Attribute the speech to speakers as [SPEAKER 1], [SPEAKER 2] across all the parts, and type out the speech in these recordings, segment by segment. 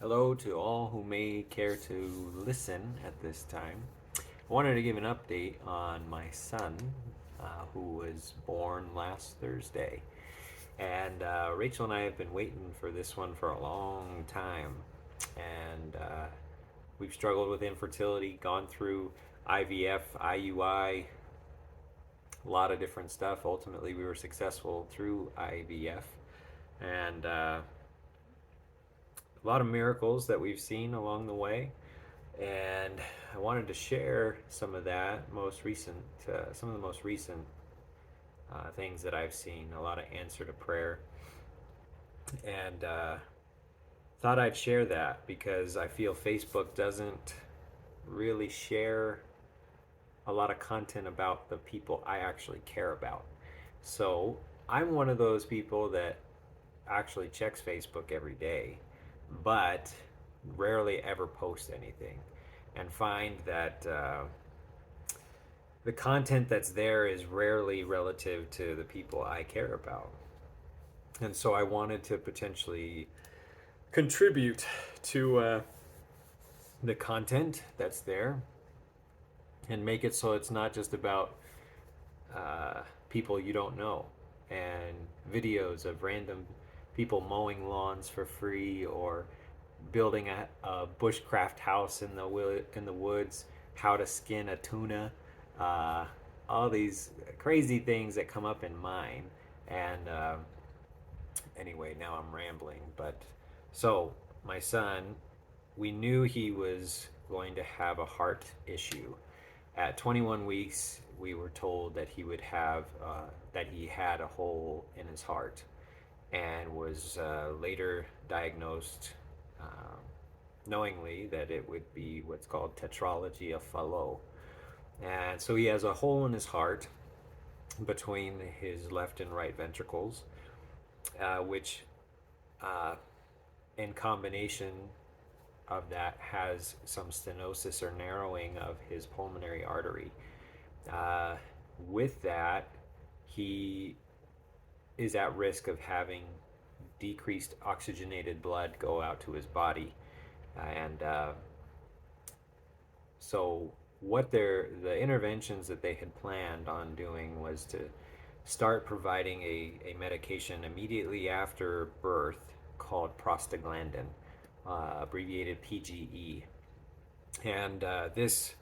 [SPEAKER 1] Hello to all who may care to listen at this time. I wanted to give an update on my son, who was born last Thursday. And Rachel and I have been waiting for this one for a long time. And we've struggled with infertility, gone through IVF, IUI, a lot of different stuff. Ultimately, we were successful through IVF. And a lot of miracles that we've seen along the way. And I wanted to share some of that some of the most recent things that I've seen. A lot of answer to prayer, and thought I'd share that because I feel Facebook doesn't really share a lot of content about the people I actually care about. So I'm one of those people that actually checks Facebook every day, but rarely ever post anything, and find that the content that's there is rarely relative to the people I care about. And so I wanted to potentially contribute to the content that's there and make it so it's not just about people you don't know and videos of random people mowing lawns for free or building a bushcraft house in the woods, how to skin a tuna, uh, all these crazy things that come up in mine. And anyway, now I'm rambling. But so my son, we knew he was going to have a heart issue. At 21 weeks, we were told that he had a hole in his heart, and was later diagnosed knowingly that it would be what's called tetralogy of Fallot. And so he has a hole in his heart between his left and right ventricles, which uh, in combination of that has some stenosis or narrowing of his pulmonary artery. Uh, with that, he is at risk of having decreased oxygenated blood go out to his body. And so, the interventions that they had planned on doing was to start providing a medication immediately after birth called prostaglandin, abbreviated PGE. And this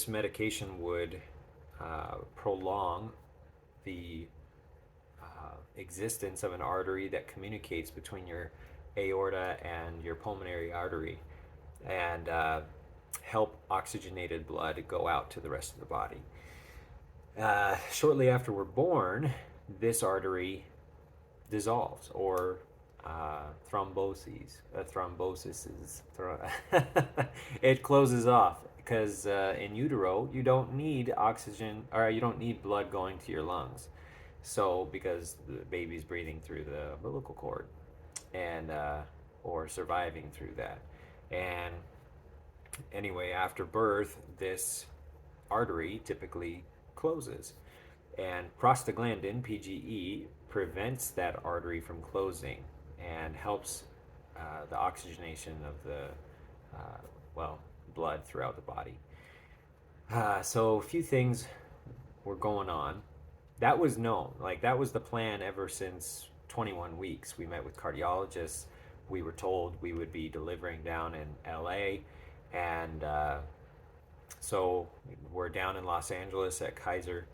[SPEAKER 1] medication would prolong the existence of an artery that communicates between your aorta and your pulmonary artery, and help oxygenated blood go out to the rest of the body. Shortly after we're born, this artery dissolves, or thrombosis is it closes off because in utero you don't need oxygen, or you don't need blood going to your lungs. So because the baby's breathing through the umbilical cord, and or surviving through that. And anyway, after birth, this artery typically closes, and prostaglandin PGE prevents that artery from closing and helps the oxygenation of the uh, well blood throughout the body. So a few things were going on. That was known. Like, that was the plan ever since 21 weeks. We met with cardiologists. We were told we would be delivering down in LA. And so we're down in Los Angeles at Kaiser.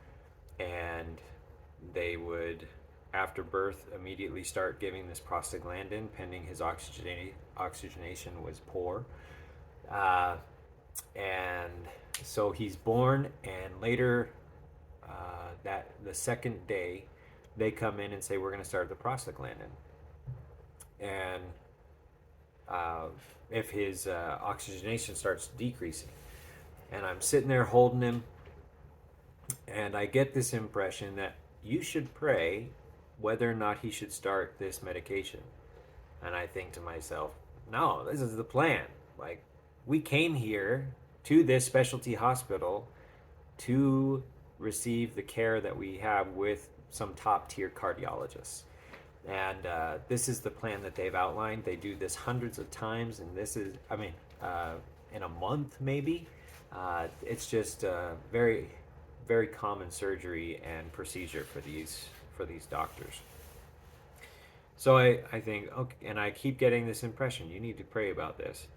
[SPEAKER 1] And they would, after birth, immediately start giving this prostaglandin pending his oxygenation was poor. Uh, and so he's born, and later that the second day, they come in and say, we're going to start the prostaglandin. And uh, if his oxygenation starts decreasing, and I'm sitting there holding him, and I get this impression that you should pray whether or not he should start this medication. And I think to myself, no, this is the plan. Like, we came here to this specialty hospital to receive the care that we have with some top tier cardiologists. And this is the plan that they've outlined. They do this hundreds of times, and this is, I mean, in a month maybe. It's just very, very common surgery and procedure for these doctors. So I think, okay, and I keep getting this impression, you need to pray about this.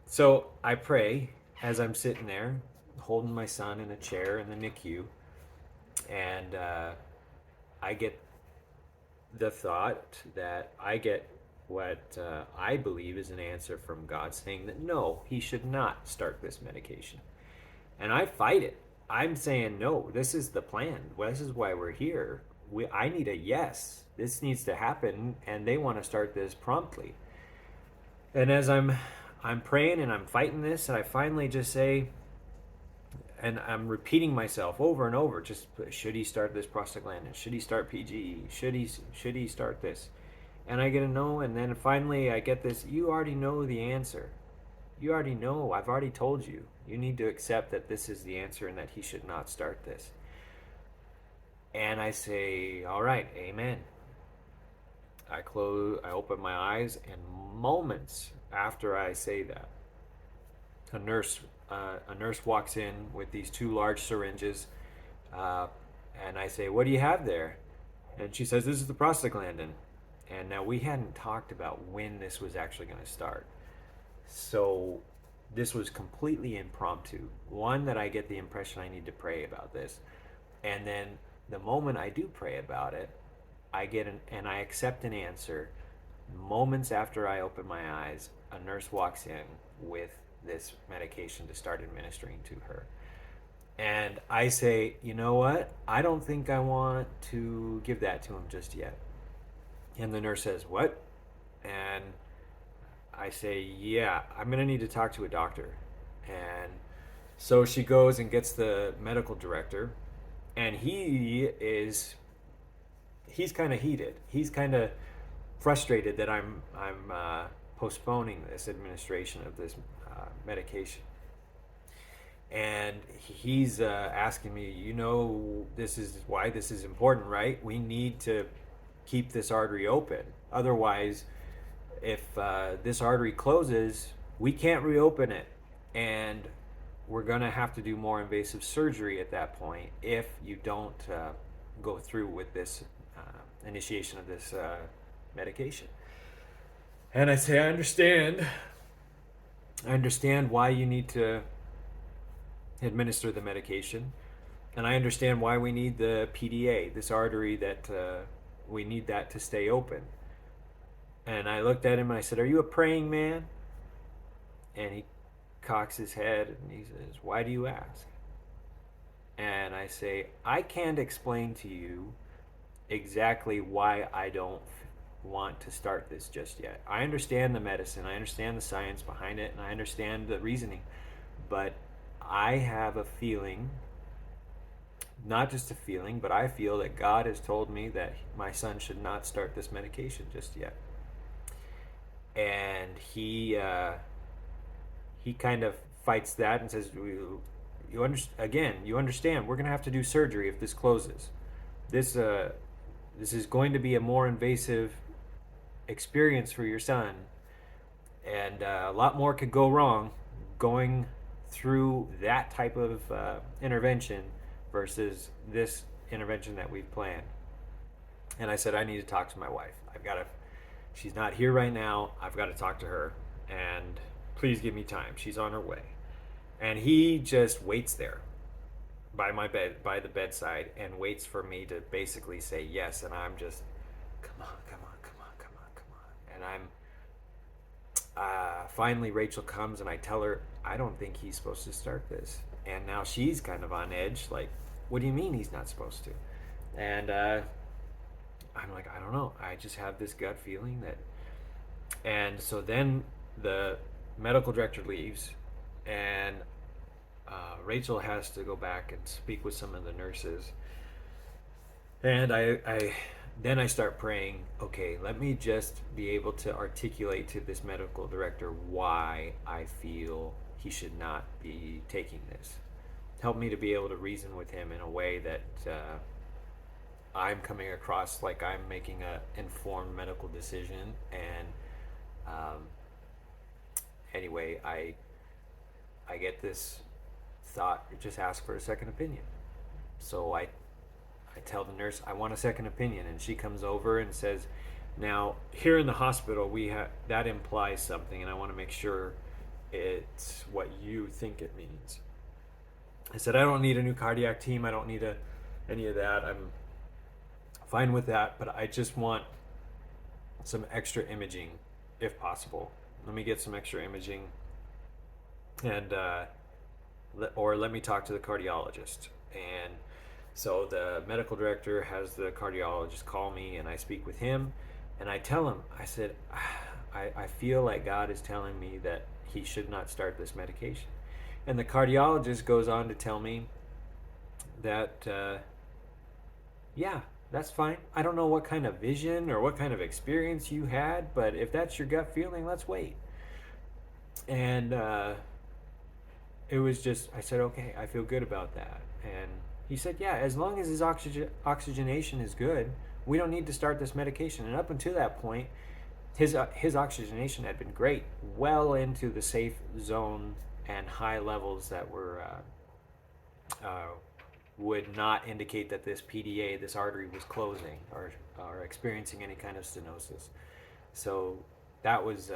[SPEAKER 1] So I pray as I'm sitting there holding my son in a chair in the NICU, and I get the thought that I get what I believe is an answer from God saying that no, he should not start this medication. And I fight it. I'm saying, no, this is the plan. Well, this is why we're here. I need a yes. This needs to happen, and they want to start this promptly. And as I'm praying and I'm fighting this, and I finally just say, and I'm repeating myself over and over, just should he start this prostaglandin? Should he start PGE? Should he start this? And I get a no, and then finally I get this, you already know the answer. You already know. I've already told you. You need to accept that this is the answer and that he should not start this. And I say, all right, amen. I open my eyes, and moments after I say that, a nurse walks in with these two large syringes, and I say, "What do you have there?" And she says, "This is the prostaglandin." And now we hadn't talked about when this was actually going to start, so this was completely impromptu. One, that I get the impression I need to pray about this, and then the moment I do pray about it, and I accept an answer. Moments after I open my eyes, a nurse walks in with this medication to start administering to her. And I say, you know what? I don't think I want to give that to him just yet. And the nurse says, what? And I say, yeah, I'm going to need to talk to a doctor. And so she goes and gets the medical director, and he's kind of heated. He's kind of frustrated that I'm postponing this administration of this medication, and he's asking me, you know, this is why this is important, right? We need to keep this artery open. Otherwise, if this artery closes, we can't reopen it, and we're going to have to do more invasive surgery at that point if you don't go through with this initiation of this medication. And I say, I understand. I understand why you need to administer the medication. And I understand why we need the PDA, this artery that we need that to stay open. And I looked at him and I said, are you a praying man? And he cocks his head and he says, why do you ask? And I say, I can't explain to you exactly why I don't want to start this just yet. I understand the medicine, I understand the science behind it, and I understand the reasoning, but I have a feeling, not just a feeling, but I feel that God has told me that my son should not start this medication just yet. And he kind of fights that and says, you understand, we're going to have to do surgery if this closes. This is going to be a more invasive experience for your son, and a lot more could go wrong going through that type of intervention versus this intervention that we've planned. And I said, I need to talk to my wife. She's not here right now. I've got to talk to her, and please give me time. She's on her way. And he just waits there by the bedside, and waits for me to basically say yes. And I'm just, come on. And I'm finally Rachel comes, and I tell her I don't think he's supposed to start this. And now she's kind of on edge, like, what do you mean he's not supposed to? And I'm like, I don't know. I just have this gut feeling that. And so then the medical director leaves, and Rachel has to go back and speak with some of the nurses. And then I start praying, okay, let me just be able to articulate to this medical director why I feel he should not be taking this. Help me to be able to reason with him in a way that I'm coming across like I'm making a informed medical decision. And um, anyway, I get this thought, just ask for a second opinion. So I tell the nurse I want a second opinion, and she comes over and says, "Now here in the hospital, we have that implies something, and I want to make sure it's what you think it means." I said, "I don't need a new cardiac team. I don't need any of that. I'm fine with that, but I just want some extra imaging, if possible. Let me get some extra imaging, and or let me talk to the cardiologist." And so the medical director has the cardiologist call me, and I speak with him, and I tell him, I said, I feel like God is telling me that he should not start this medication. And the cardiologist goes on to tell me that, yeah, that's fine. I don't know what kind of vision or what kind of experience you had, but if that's your gut feeling, let's wait. And it was just, I said, okay, I feel good about that. And he said, yeah, as long as his oxygenation is good, we don't need to start this medication. And up until that point, his oxygenation had been great, well into the safe zone and high levels that were would not indicate that this PDA, this artery, was closing or experiencing any kind of stenosis. So that was,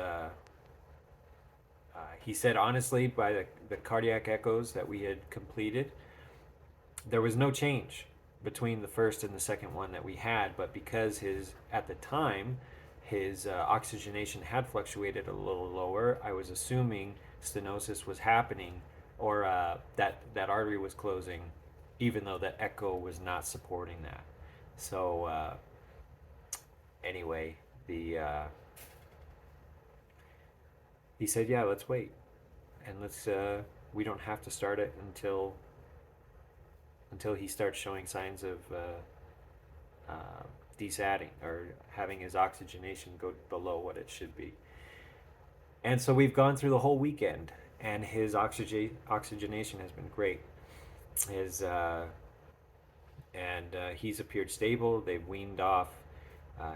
[SPEAKER 1] he said, honestly, by the cardiac echoes that we had completed, there was no change between the first and the second one that we had. But because at the time, his oxygenation had fluctuated a little lower, I was assuming stenosis was happening, or that artery was closing, even though the echo was not supporting that. So anyway, the he said, yeah, let's wait, and let's we don't have to start it until he starts showing signs of desatting or having his oxygenation go below what it should be. And so we've gone through the whole weekend, and his oxygenation has been great. His and he's appeared stable. They've weaned off.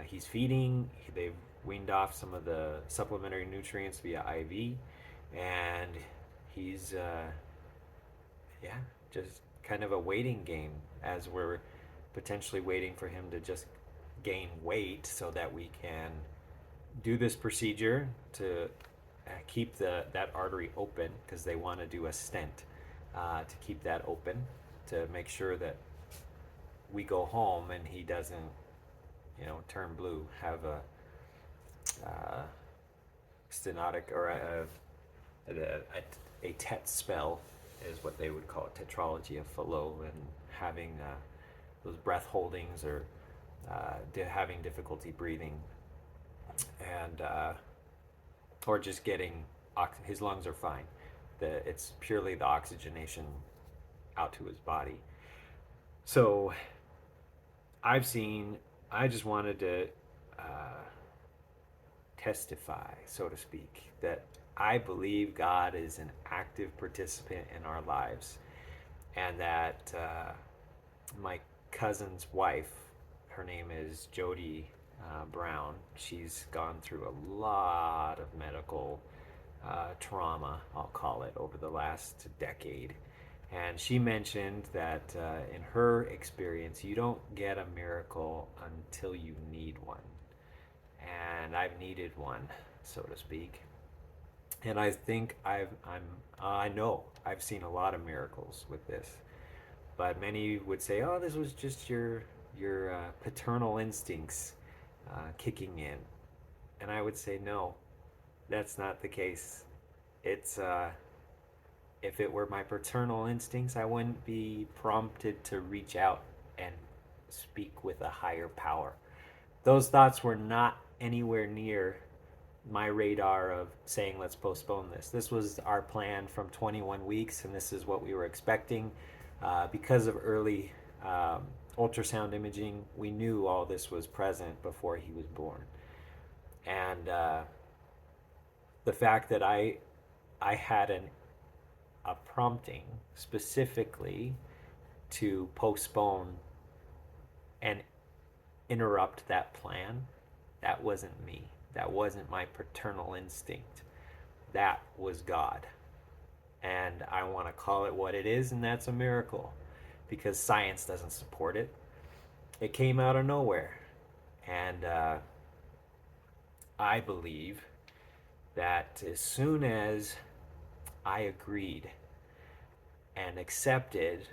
[SPEAKER 1] He's feeding. They've weaned off some of the supplementary nutrients via IV, and he's yeah, just kind of a waiting game as we're potentially waiting for him to just gain weight so that we can do this procedure to keep that artery open, because they want to do a stent to keep that open to make sure that we go home and he doesn't, turn blue, have uh, stenotic or a TET spell is what they would call it, tetralogy of Fallot, and having those breath holdings or having difficulty breathing, and or just getting his lungs are fine. It's purely the oxygenation out to his body. So I've seen. I just wanted to uh, testify, so to speak, that I believe God is an active participant in our lives, and that my cousin's wife, her name is Jody Brown. She's gone through a lot of medical trauma, I'll call it, over the last decade. And she mentioned that in her experience, you don't get a miracle until you need one. And I've needed one, so to speak. And I think I know I've seen a lot of miracles with this, but many would say, "Oh, this was just your paternal instincts kicking in," and I would say, "No, that's not the case. It's if it were my paternal instincts, I wouldn't be prompted to reach out and speak with a higher power. Those thoughts were not anywhere near my radar of saying, let's postpone this. This was our plan from 21 weeks, and this is what we were expecting. Because of early ultrasound imaging, we knew all this was present before he was born. And the fact that I had a prompting specifically to postpone and interrupt that plan, that wasn't me. That wasn't my paternal instinct. That was God. And I want to call it what it is, and that's a miracle because science doesn't support it. It came out of nowhere. And I believe that as soon as I agreed and accepted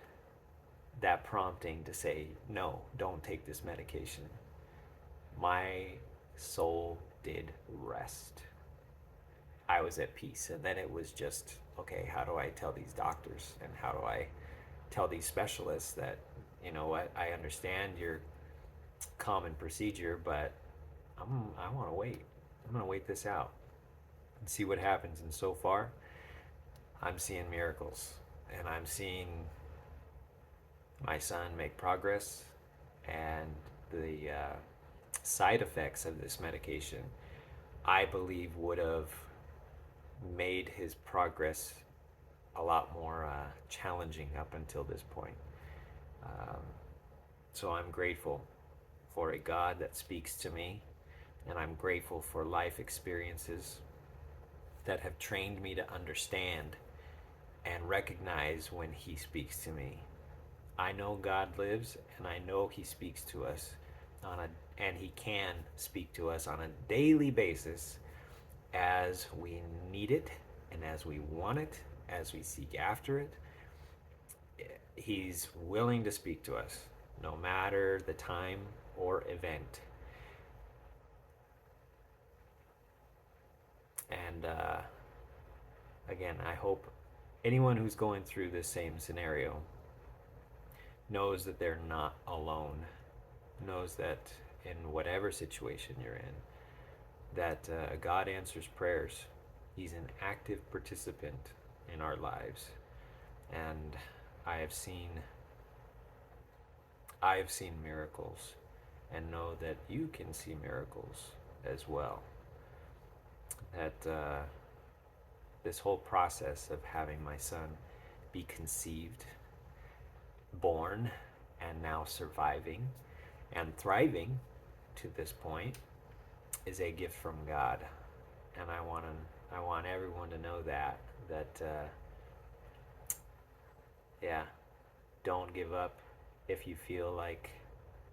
[SPEAKER 1] that prompting to say, no, don't take this medication, my soul did rest. I was at peace. And then it was just, okay, how do I tell these doctors and how do I tell these specialists that, you know what, I understand your common procedure, but I want to wait. I'm going to wait this out and see what happens. And so far, I'm seeing miracles and I'm seeing my son make progress, and the side effects of this medication, I believe, would have made his progress a lot more challenging up until this point. Um, so I'm grateful for a God that speaks to me, and I'm grateful for life experiences that have trained me to understand and recognize when He speaks to me. I know God lives, and I know He speaks to us and He can speak to us on a daily basis as we need it and as we want it, as we seek after it. He's willing to speak to us, no matter the time or event. And again, I hope anyone who's going through this same scenario knows that they're not alone, knows that in whatever situation you're in, that God answers prayers. He's an active participant in our lives. And I have seen miracles, and know that you can see miracles as well. That this whole process of having my son be conceived, born, and now surviving and thriving to this point is a gift from God. And I want everyone to know that yeah, don't give up if you feel like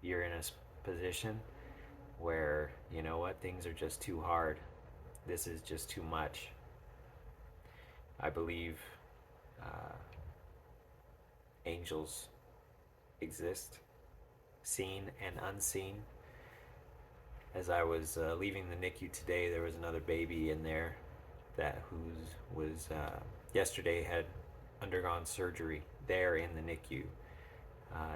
[SPEAKER 1] you're in a position where, you know what, things are just too hard. This is just too much. I believe angels exist, seen and unseen. As I was leaving the NICU today, there was another baby in there that was yesterday had undergone surgery there in the NICU.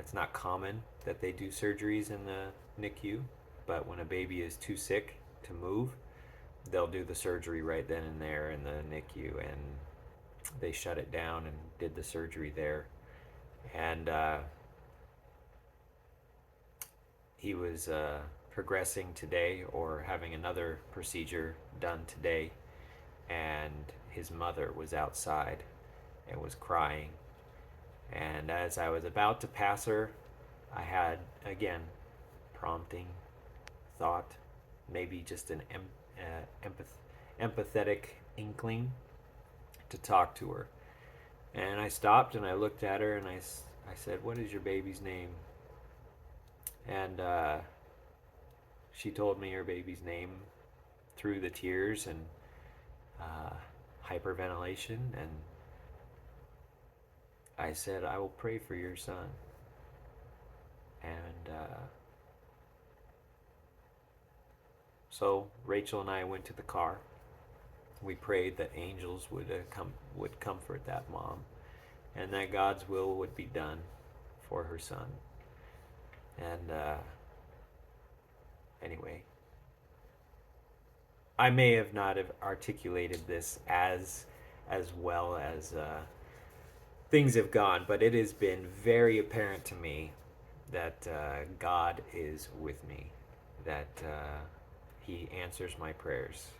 [SPEAKER 1] It's not common that they do surgeries in the NICU, but when a baby is too sick to move, they'll do the surgery right then and there in the NICU, and they shut it down and did the surgery there. And he was progressing today, or having another procedure done today, and his mother was outside and was crying. And as I was about to pass her, I had, again, prompting thought, maybe just an empathetic inkling to talk to her. And I stopped and I looked at her and I said, "What is your baby's name?" And she told me her baby's name through the tears and hyperventilation. And I said, "I will pray for your son." And so Rachel and I went to the car. We prayed that angels would comfort that mom, and that God's will would be done for her son. And anyway, I may have not have articulated this as well as things have gone, but it has been very apparent to me that God is with me, that He answers my prayers,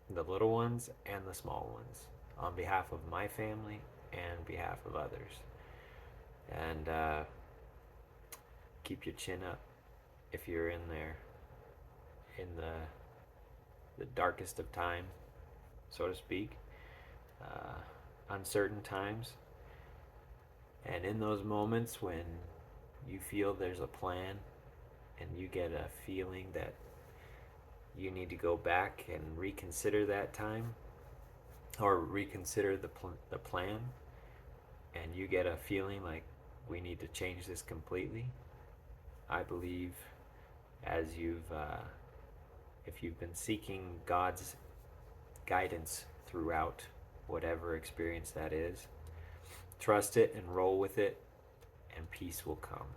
[SPEAKER 1] the little ones and the small ones, on behalf of my family and behalf of others. And keep your chin up if you're in there in the darkest of time, so to speak, uncertain times. And in those moments when you feel there's a plan and you get a feeling that you need to go back and reconsider that time or reconsider the plan, and you get a feeling like we need to change this completely, I believe as if you've been seeking God's guidance throughout whatever experience that is, trust it and roll with it, and peace will come.